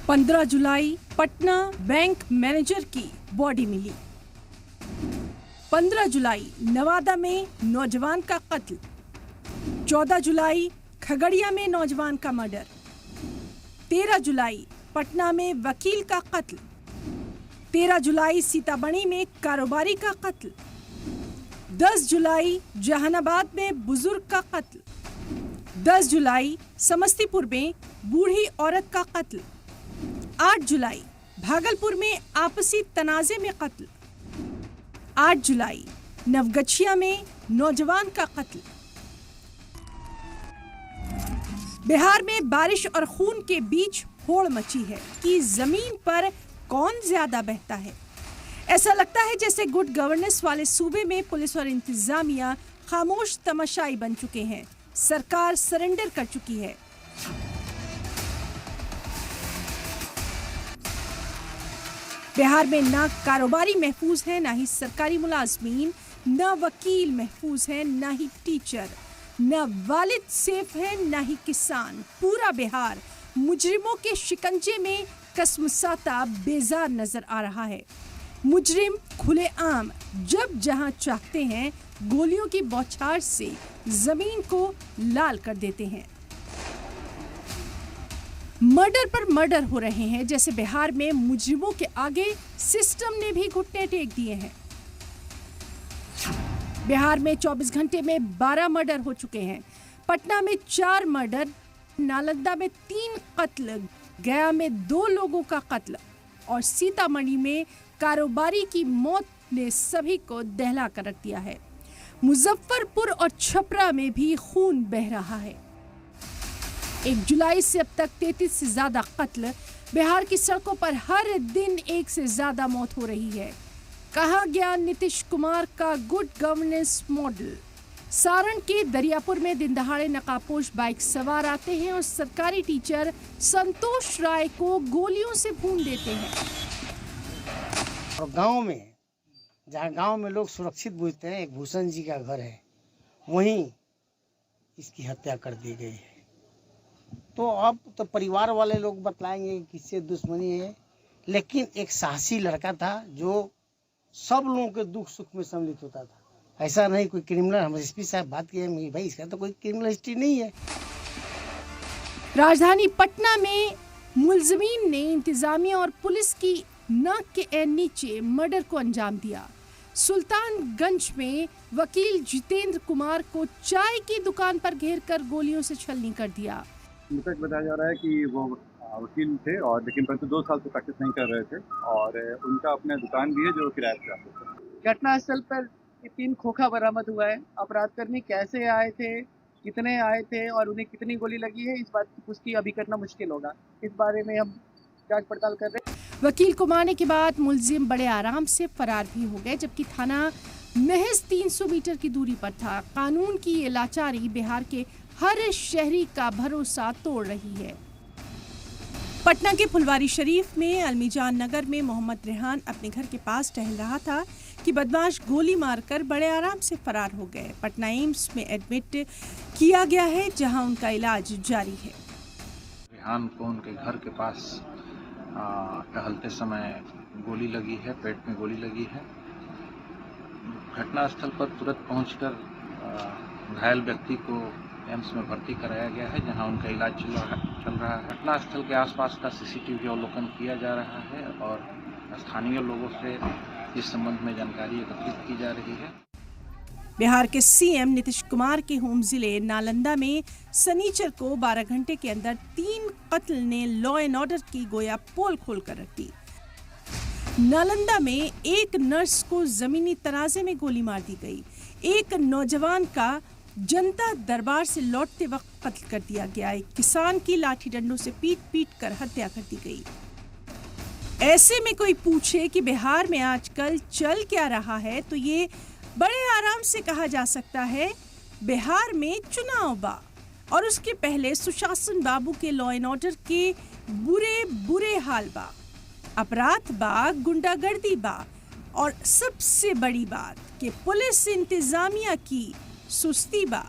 15 जुलाई Patna bank manager की body मिली। 15 जुलाई नवादा में नौजवान का कत्ल। 14 जुलाई खगड़िया में नौजवान का मर्डर। 13 जुलाई पटना में वकील का कत्ल। 13 जुलाई सीतामढ़ी में कारोबारी का कत्ल। 10 जुलाई जहानाबाद में बुजुर्ग का कत्ल। 10 जुलाई समस्तीपुर में बूढ़ी औरत का कत्ल। 8 जुलाई भागलपुर में आपसी तनाजे में कत्ल। 8 जुलाई नवगछिया में नौजवान का कत्ल। बिहार में बारिश और खून के बीच होड़ मची है कि जमीन पर कौन ज्यादा बहता है। ऐसा लगता है जैसे गुड गवर्नेंस वाले सूबे में पुलिस और इंतजामिया खामोश तमाशाई बन चुके हैं। सरकार सरेंडर कर चुकी है। बिहार में ना कारोबारी महफूज है, ना ही सरकारी मुलाजमीन, ना वकील महफूज है, ना ही टीचर, ना वालिद सेफ है, ना ही किसान। पूरा बिहार मुजरिमों के शिकंजे में कसमसाता बेजार नजर आ रहा है। मुजरिम खुलेआम जब जहां चाहते हैं गोलियों की बौछार से जमीन को लाल कर देते हैं। मर्डर पर मर्डर हो रहे हैं, जैसे बिहार में मुजरिमों के आगे सिस्टम ने भी घुटने टेक दिए हैं। बिहार में 24 घंटे में 12 मर्डर हो चुके हैं। पटना में 4 मर्डर, नालंदा में 3 कत्ल, गया में 2 लोगों का कत्ल और सीतामढ़ी में कारोबारी की मौत ने सभी को दहला कर रख दिया है। मुजफ्फरपुर और छपरा में भी खून बह रहा है। 1 जुलाई से अब तक 33 से ज्यादा कत्ल। बिहार की सड़कों पर हर दिन 1 से ज्यादा मौत हो रही है। कहा गया नीतीश कुमार का गुड गवर्नेंस मॉडल। सारण के दरियापुर में दिन दहाड़े नकाबपोश बाइक सवार आते हैं और सरकारी टीचर संतोष राय को गोलियों से भून देते हैं। और गांव में, जहां गांव में लोग सुरक्षित बुझते हैं, एक भूषण जी का घर है, वहीं इसकी हत्या कर दी गई है। तो अब तो परिवार वाले लोग बतलाएंगे किससे दुश्मनी है, लेकिन एक साहसी लड़का था जो सब लोगों के दुख सुख में सम्मिलित होता था। ऐसा नहीं कोई क्रिमिनल। हम एसपी साहब बात किए, भाई इसका तो कोई क्रिमिनल हिस्ट्री नहीं है। राजधानी पटना में मुलजमीन ने इंतजामिया और पुलिस की नाक के नीचे मर्डर को अंजाम दिया। सुल्तानगंज में वकील जितेंद्र कुमार को चाय की दुकान पर घेरकर गोलियों से छलनी कर दिया। मृतक बताया जा रहा है कि वो वकील थे और लेकिन परंतु 2 साल से प्रैक्टिस नहीं कर रहे थे और उनका अपना दुकान भी है जो किराए पर आते थे। घटनास्थल पर 3 खोखा बरामद हुआ है। अपराधकर्मी कैसे आए थे, कितने आए थे और उन्हें कितनी गोली लगी है, इस बात की पुष्टि अभी करना मुश्किल होगा। इस बारे में हम जांच पड़ताल कर रहे हैं। वकील को मारने के बाद मुलजिम बड़े आराम से फरार भी हो गए, जबकि थाना महज 300 मीटर की दूरी पर था। कानून की ये लाचारी बिहार के हर शहरी का भरोसा तोड़ रही है। पटना के फुलवारी शरीफ में अलमीजान नगर में मोहम्मद रेहान अपने घर के पास टहल रहा था कि बदमाश गोली मारकर बड़े आराम से फरार हो गए। पटना एम्स में एडमिट किया गया है, जहां उनका इलाज जारी है। रेहान को उनके घर के पास टहलते समय गोली लगी है, पेट में गोली लगी है। घटनास्थल पर तुरंत पहुंचकर घायल व्यक्ति को एम्स में भर्ती कराया गया है, जहां उनका इलाज चल रहा है। घटनास्थल के आसपास का सीसीटीवी अवलोकन किया जा रहा है और स्थानीय लोगों से इस संबंध में जानकारी एकत्रित की जा रही है। बिहार के सीएम नीतीश कुमार के होम जिले नालंदा में शनिचर को 12 घंटे के अंदर 3 कत्ल ने लॉ एंड ऑर्डर की गोया पोल खोल कर रख दी। नालंदा में एक नर्स को जमीनी तनाजे में गोली मार दी गई। एक नौजवान का जनता दरबार से लौटते वक्त कत्ल कर दिया गया। एक किसान की लाठी डंडों से पीट कर हत्या कर दी गई। ऐसे में कोई पूछे कि बिहार में आजकल चल क्या रहा है, तो ये बड़े आराम से कहा जा सकता है बिहार में चुनाव बा और उसके पहले सुशासन बाबू के लॉ एंड ऑर्डर के बुरे हाल बा, अपराध बा, गुंडागर्दी बा और सबसे बड़ी बात कि पुलिस इंतजामिया की सुस्ती बा।